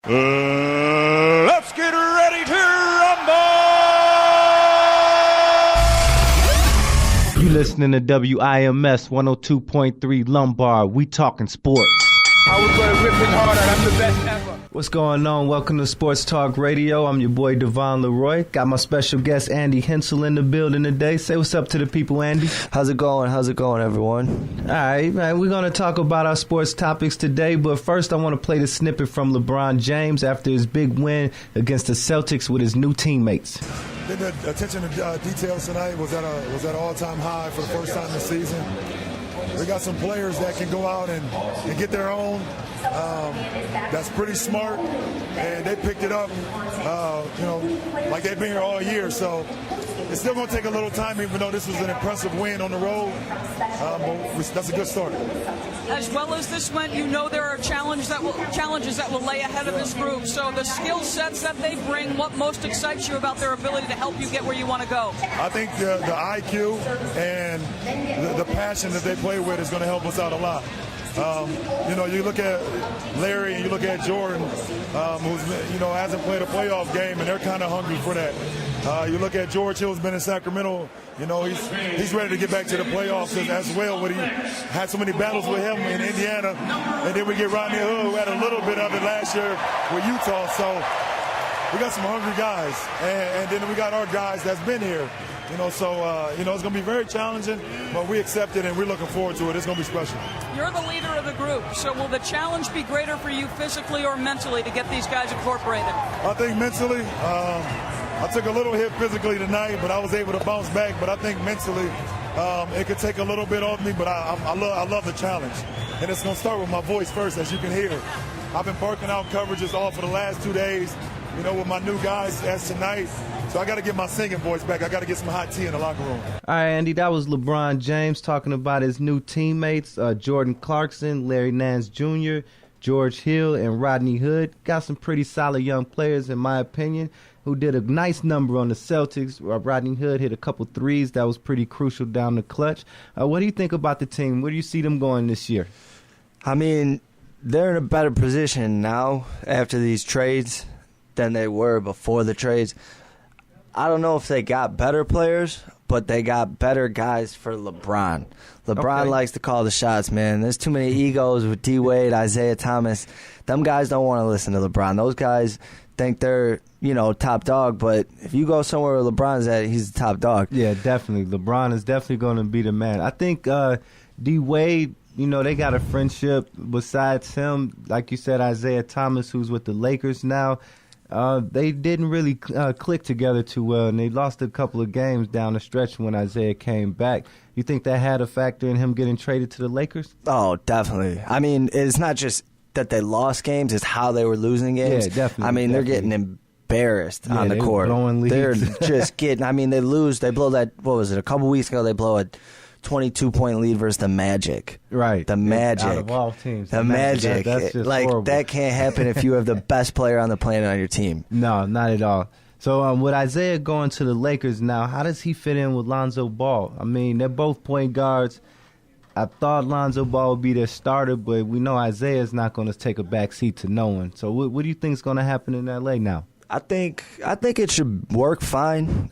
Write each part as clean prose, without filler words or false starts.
Let's get ready to rumble! You listening to WIMS 102.3 Lombard. We talking sports. I was going to rip it harder. I'm the best ever. What's going on? Welcome to Sports Talk Radio. I'm your boy Devon Leroy. Got my special guest Andy Hensel in the building today. Say what's up to the people, Andy. How's it going? How's it going, everyone? All right, man. We're going to talk about our sports topics today, but first I want to play the snippet from LeBron James after his big win against the Celtics with his new teammates. The attention to details tonight was at an all-time high for the first time this season. We got some players that can go out and get their own. That's pretty smart, and they picked it up, like they've been here all year. So it's still going to take a little time, even though this was an impressive win on the road. But that's a good start. As well as this went, you know there are challenges that will lay ahead of this group. So the skill sets that they bring, what most excites you about their ability to help you get where you want to go? I think the IQ and the passion that they play with is going to help us out a lot. You look at Larry and you look at Jordan, who's hasn't played a playoff game, and they're kind of hungry for that. You look at George Hill, who's been in Sacramento. He's ready to get back to the playoffs as well. But he had so many battles with him in Indiana, and then we get Rodney Hood, who had a little bit of it last year with Utah. So we got some hungry guys, and then we got our guys that's been here. It's going to be very challenging, but we accept it, and we're looking forward to it. It's going to be special. You're the leader of the group, so will the challenge be greater for you physically or mentally to get these guys incorporated? I think mentally, I took a little hit physically tonight, but I was able to bounce back. But I think mentally, it could take a little bit off me, but I love the challenge. And it's going to start with my voice first, as you can hear. I've been barking out coverages all for the last 2 days, with my new guys as tonight. So I got to get my singing voice back. I got to get some hot tea in the locker room. All right, Andy, that was LeBron James talking about his new teammates, Jordan Clarkson, Larry Nance Jr., George Hill, and Rodney Hood. Got some pretty solid young players, in my opinion, who did a nice number on the Celtics. Rodney Hood hit a couple threes. That was pretty crucial down the clutch. What do you think about the team? Where do you see them going this year? I mean, they're in a better position now after these trades than they were before the trades. I don't know if they got better players, but they got better guys for LeBron. LeBron likes to call the shots, man. There's too many egos with D-Wade, Isaiah Thomas. Them guys don't want to listen to LeBron. Those guys think they're, top dog, but if you go somewhere where LeBron's at, he's the top dog. Yeah, definitely. LeBron is definitely going to be the man. I think D-Wade, they got a friendship besides him. Like you said, Isaiah Thomas, who's with the Lakers now. They didn't really click together too well, and they lost a couple of games down the stretch when Isaiah came back. You think that had a factor in him getting traded to the Lakers? Oh, definitely. I mean, it's not just that they lost games, it's how they were losing games. Yeah, definitely. I mean, they're getting embarrassed on the court. Blowing leads. They're just getting, they lose. They blow that, what was it, a couple weeks ago, they blow a 22-point lead versus the Magic. Right. The Magic. Out of all teams. The Magic. That's just horrible. That can't happen if you have the best player on the planet on your team. No, not at all. So with Isaiah going to the Lakers now, how does he fit in with Lonzo Ball? I mean, they're both point guards. I thought Lonzo Ball would be their starter, but we know Isaiah's not going to take a back seat to no one. So what do you think is going to happen in L.A. now? I think it should work fine.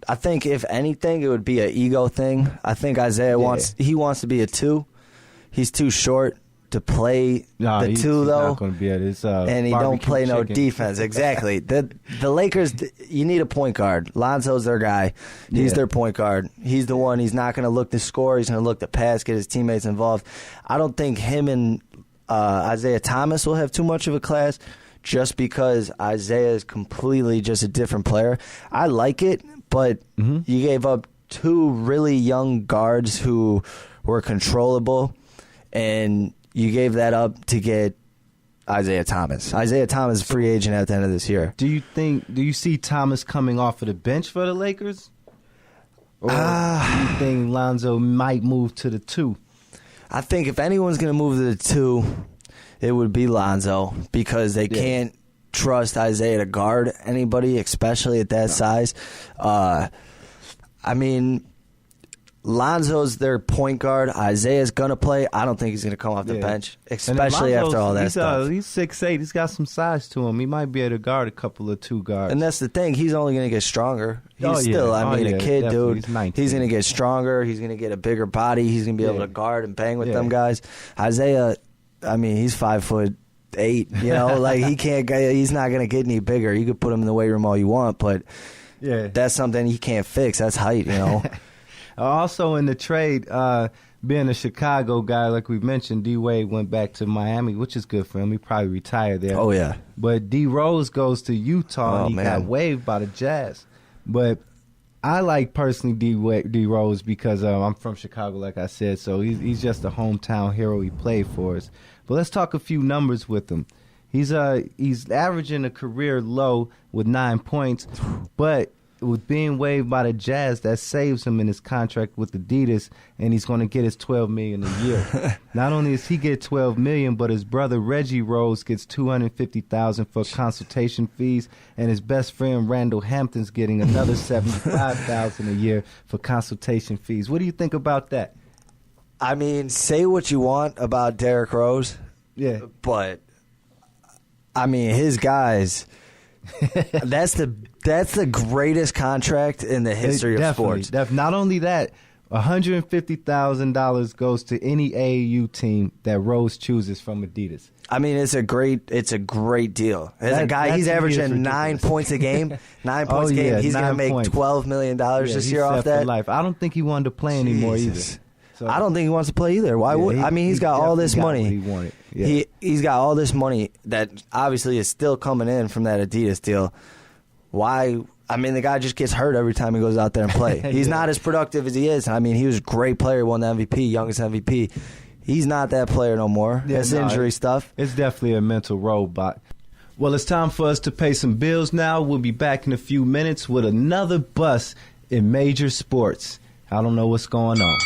I think if anything, it would be an ego thing. I think Isaiah wants to be a 2. He's too short to play the 2, though. He's not going to be at his and he don't play no chicken. defense. Exactly. The Lakers, you need a point guard. Lonzo's their guy. He's their point guard. He's the one. He's not going to look to score. He's going to look to pass, get his teammates involved. I don't think him and Isaiah Thomas will have too much of a clash just because Isaiah is completely just a different player. I like it. But you gave up 2 really young guards who were controllable, and you gave that up to get Isaiah Thomas. Isaiah Thomas is a free agent at the end of this year. Do you see Thomas coming off of the bench for the Lakers? Or do you think Lonzo might move to the 2? I think if anyone's going to move to the 2, it would be Lonzo because they can't trust Isaiah to guard anybody, especially at that size. I mean, Lonzo's their point guard. Isaiah's going to play. I don't think he's going to come off the bench, especially after all that stuff. He's 6'8". He's got some size to him. He might be able to guard a couple of two guards. And that's the thing. He's only going to get stronger. He's still, a kid, definitely. dude. He's 19. He's going to get stronger. He's going to get a bigger body. He's going to be able to guard and bang with them guys. Isaiah, he's 5'8". Like he's not going to get any bigger. You could put him in the weight room all you want, but that's something he can't fix. That's height, Also in the trade, being a Chicago guy, like we mentioned, D-Wade went back to Miami, which is good for him. He probably retired there. Oh, yeah. But D-Rose goes to Utah, and he got waived by the Jazz. But I like personally D-Rose because I'm from Chicago, like I said, so he's just a hometown hero. He played for us. But let's talk a few numbers with him. He's averaging a career low with 9 points, but with being waived by the Jazz, that saves him in his contract with Adidas, and he's going to get his $12 million a year. Not only does he get $12 million, but his brother Reggie Rose gets $250,000 for consultation fees, and his best friend Randall Hampton's getting another $75,000 a year for consultation fees. What do you think about that? Say what you want about Derrick Rose, but his guys. That's the greatest contract in the history of sports. Not only that, $150,000 goes to any AAU team that Rose chooses from Adidas. It's a great deal. As a guy, he's averaging 9 points a game. 9 points a game. He's going to make $12 million this year off that. Life. I don't think he wanted to play anymore either. So, I don't think he wants to play either. Why would? He's got all this money. He wanted. Yeah. He's got all this money that obviously is still coming in from that Adidas deal. Why? The guy just gets hurt every time he goes out there and play. He's not as productive as he is. He was a great player, won the MVP, youngest MVP. He's not that player no more. That's injury stuff. It's definitely a mental robot. Well, it's time for us to pay some bills now. We'll be back in a few minutes with another bust in major sports. I don't know what's going on.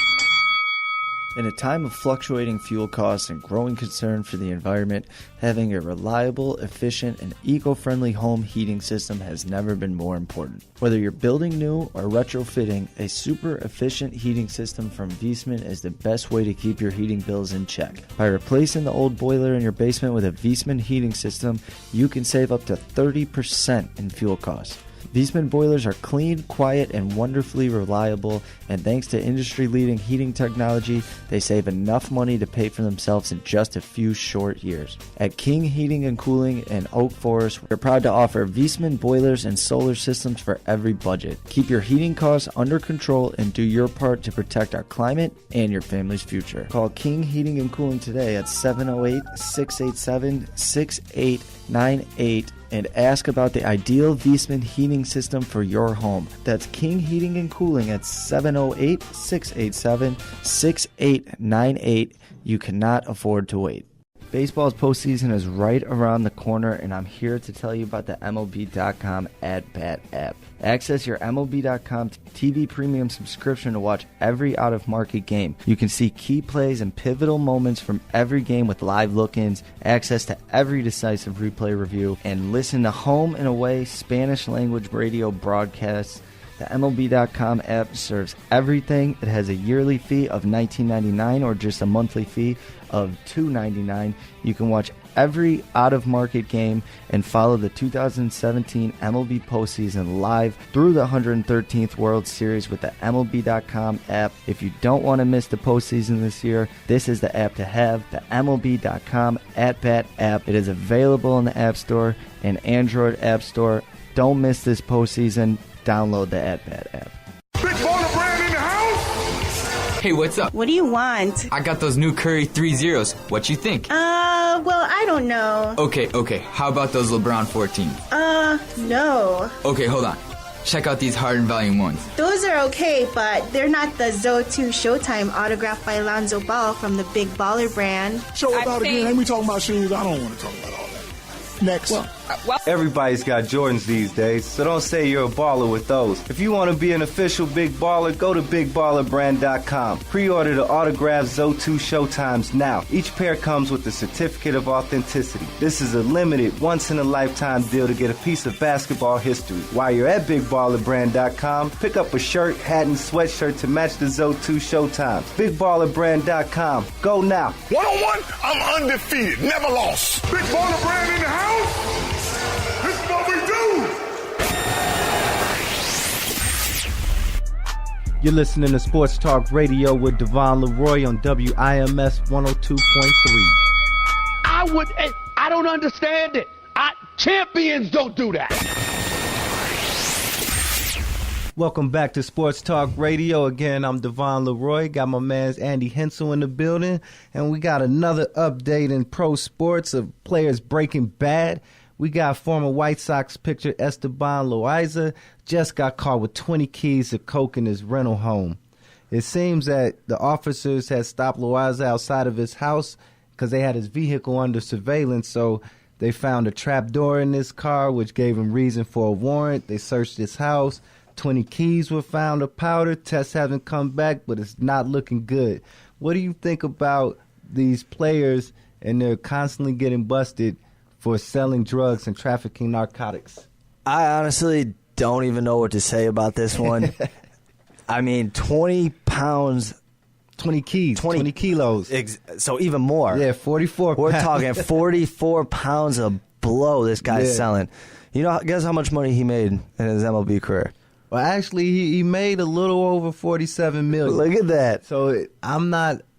In a time of fluctuating fuel costs and growing concern for the environment, having a reliable, efficient, and eco-friendly home heating system has never been more important. Whether you're building new or retrofitting, a super efficient heating system from Viessmann is the best way to keep your heating bills in check. By replacing the old boiler in your basement with a Viessmann heating system, you can save up to 30% in fuel costs. Viessmann boilers are clean, quiet, and wonderfully reliable, and thanks to industry-leading heating technology, they save enough money to pay for themselves in just a few short years. At King Heating and Cooling in Oak Forest, we're proud to offer Viessmann boilers and solar systems for every budget. Keep your heating costs under control and do your part to protect our climate and your family's future. Call King Heating and Cooling today at 708-687-6898 and ask about the ideal Viessmann heating system for your home. That's King Heating and Cooling at 708-687-6898. You cannot afford to wait. Baseball's postseason is right around the corner, and I'm here to tell you about the MLB.com At-Bat app. Access your MLB.com TV premium subscription to watch every out-of-market game. You can see key plays and pivotal moments from every game with live look-ins, access to every decisive replay review, and listen to home and away Spanish-language radio broadcasts. The MLB.com app serves everything. It has a yearly fee of $19.99 or just a monthly fee of $2.99. You can watch every out-of-market game and follow the 2017 MLB postseason live through the 113th World Series with the MLB.com app. If you don't want to miss the postseason this year, this is the app to have, the MLB.com At-Bat app. It is available in the App Store and Android App Store. Don't miss this postseason. Download the At-Bat app. Big baller brand in the house. Hey, what's up? What do you want? I got those new Curry 3-0s. What you think? Well, I don't know. Okay. How about those LeBron 14? No. Okay, hold on. Check out these Harden Volume 1s. Those are okay, but they're not the Zoe 2 Showtime autographed by Lonzo Ball from the Big Baller brand. Show about again. Ain't we talking about shoes? I don't want to talk about all that. Next. Everybody's got Jordans these days, so don't say you're a baller with those. If you want to be an official Big Baller, go to BigBallerBrand.com. Pre-order the autographed Zo2 Showtimes now. Each pair comes with a certificate of authenticity. This is a limited, once-in-a-lifetime deal to get a piece of basketball history. While you're at BigBallerBrand.com, pick up a shirt, hat, and sweatshirt to match the Zo2 Showtimes. BigBallerBrand.com. Go now. One-on-one, I'm undefeated, never lost. Big Baller Brand in the house. This is what we do. You're listening to Sports Talk Radio with Devon Leroy on WIMS 102.3. I don't understand it. Champions don't do that. Welcome back to Sports Talk Radio. Again, I'm Devon Leroy. Got my man Andy Hensel in the building. And we got another update in pro sports of players breaking bad. We got former White Sox pitcher Esteban Loaiza just got caught with 20 keys of coke in his rental home. It seems that the officers had stopped Loaiza outside of his house because they had his vehicle under surveillance, so they found a trap door in his car, which gave him reason for a warrant. They searched his house. 20 keys were found of powder. Tests haven't come back, but it's not looking good. What do you think about these players and they're constantly getting busted for selling drugs and trafficking narcotics? I honestly don't even know what to say about this one. I mean, 20 pounds. 20 keys, 20 kilos. So even more. Yeah, 44 We're pounds. talking 44 pounds of blow this guy's selling. You know, guess how much money he made in his MLB career? Well, actually, he made a little over $47 million. Look at that. So I'm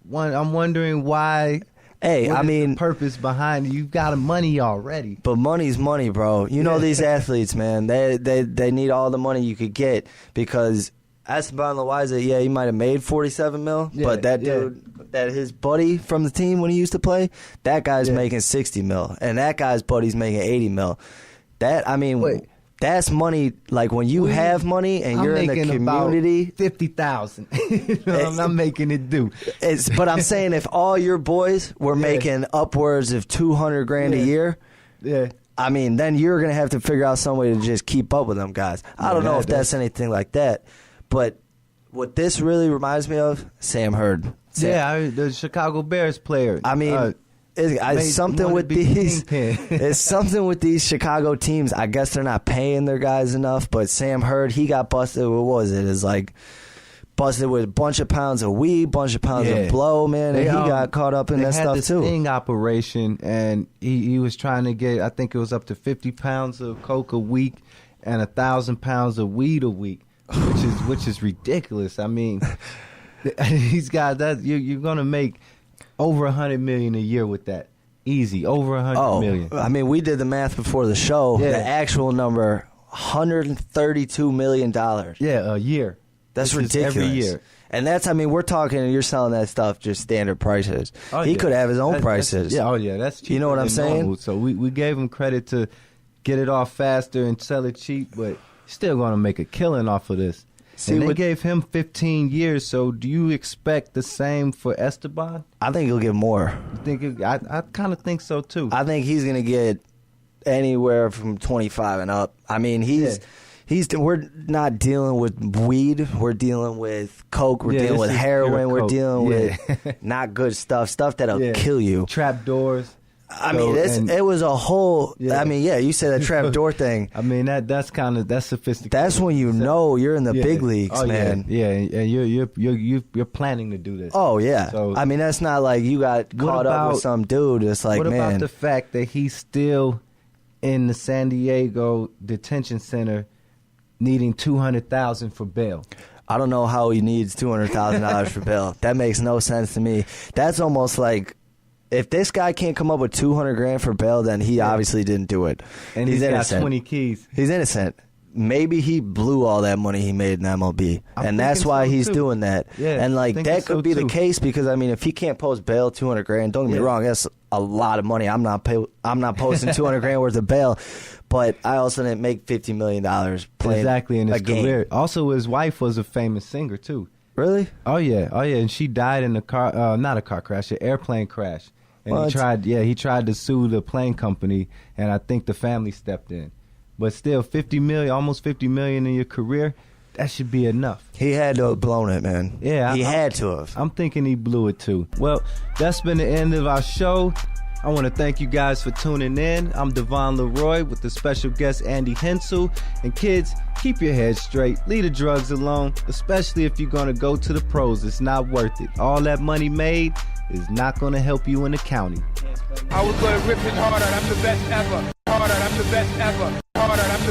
wondering why. Hey, what I is mean, the purpose behind it? You've got money already. But money's money, bro. You know these athletes, man. They need all the money you could get because Esteban Loaiza, he might have made $47 million, but that dude, that his buddy from the team when he used to play, that guy's making $60 million, and that guy's buddy's making $80 million. That, I mean, that's money. Like when you have money and you're in the community, $50,000. I'm not making it do. But I'm saying if all your boys were making upwards of $200,000 a year, I mean, then you're gonna have to figure out some way to just keep up with them guys. I don't know if that's anything like that, but what this really reminds me of, Sam Hurd. The Chicago Bears player. I mean. It's something with these. It's something with these Chicago teams. I guess they're not paying their guys enough. But Sam Hurd, he got busted. What was it? It's like busted with a bunch of pounds of weed, bunch of pounds of blow, man. And he got caught up in that stuff too. They had this sting operation, and he was trying to get. I think it was up to 50 pounds of coke a week and 1,000 pounds of weed a week, which is ridiculous. I mean, these guys. That you're gonna make over $100 million a year with that. Easy. Over $100 million. I mean, we did the math before the show. The actual number, $132 million. Yeah, a year. That's ridiculous. Every year. And that's, I mean, we're talking, you're selling that stuff just standard prices. He could have his own prices. That's cheap. You know what I'm saying? Normal. So we gave him credit to get it off faster and sell it cheap, but still going to make a killing off of this. And they gave him 15 years, so do you expect the same for Esteban? I think he'll get more. You think I kind of think so, too. I think he's going to get anywhere from 25 and up. I mean, we're not dealing with weed. We're dealing with coke. We're dealing with heroin. We're dealing with not good stuff that'll kill you. Trap doors. I mean, it was a whole. I mean, you said that trap door thing. I mean, that's sophisticated. That's when you know you're in the big leagues, man. Yeah, and you're planning to do this. Oh yeah. So, I mean, that's not like you got caught up with some dude. It's like, what man. What about the fact that he's still in the San Diego detention center, needing $200,000 for bail? I don't know how he needs $200,000 for bail. That makes no sense to me. That's almost like. If this guy can't come up with $200,000 for bail, then he obviously didn't do it. And he's innocent. Got 20 keys. He's innocent. Maybe he blew all that money he made in MLB, and that's why he's doing that. Yeah, and like that could be the case because I mean, if he can't post bail $200,000, don't get me wrong, that's a lot of money. I'm not posting $200,000 worth of bail, but I also didn't make $50 million playing in his game. career. Also, his wife was a famous singer too. Really? Oh yeah, and she died in a car, not a car crash, an airplane crash. And he tried to sue the plane company, and I think the family stepped in. But still, almost $50 million in your career, that should be enough. He had to have blown it, man. Yeah. He had to have. I'm thinking he blew it too. Well, that's been the end of our show. I want to thank you guys for tuning in. I'm Devon Leroy with the special guest Andy Hensel. And kids, keep your head straight. Leave the drugs alone, especially if you're going to go to the pros. It's not worth it. All that money made is not going to help you in the county. I was going to rip it harder. I'm the best ever. Harder. I'm the best ever. Harder. I'm the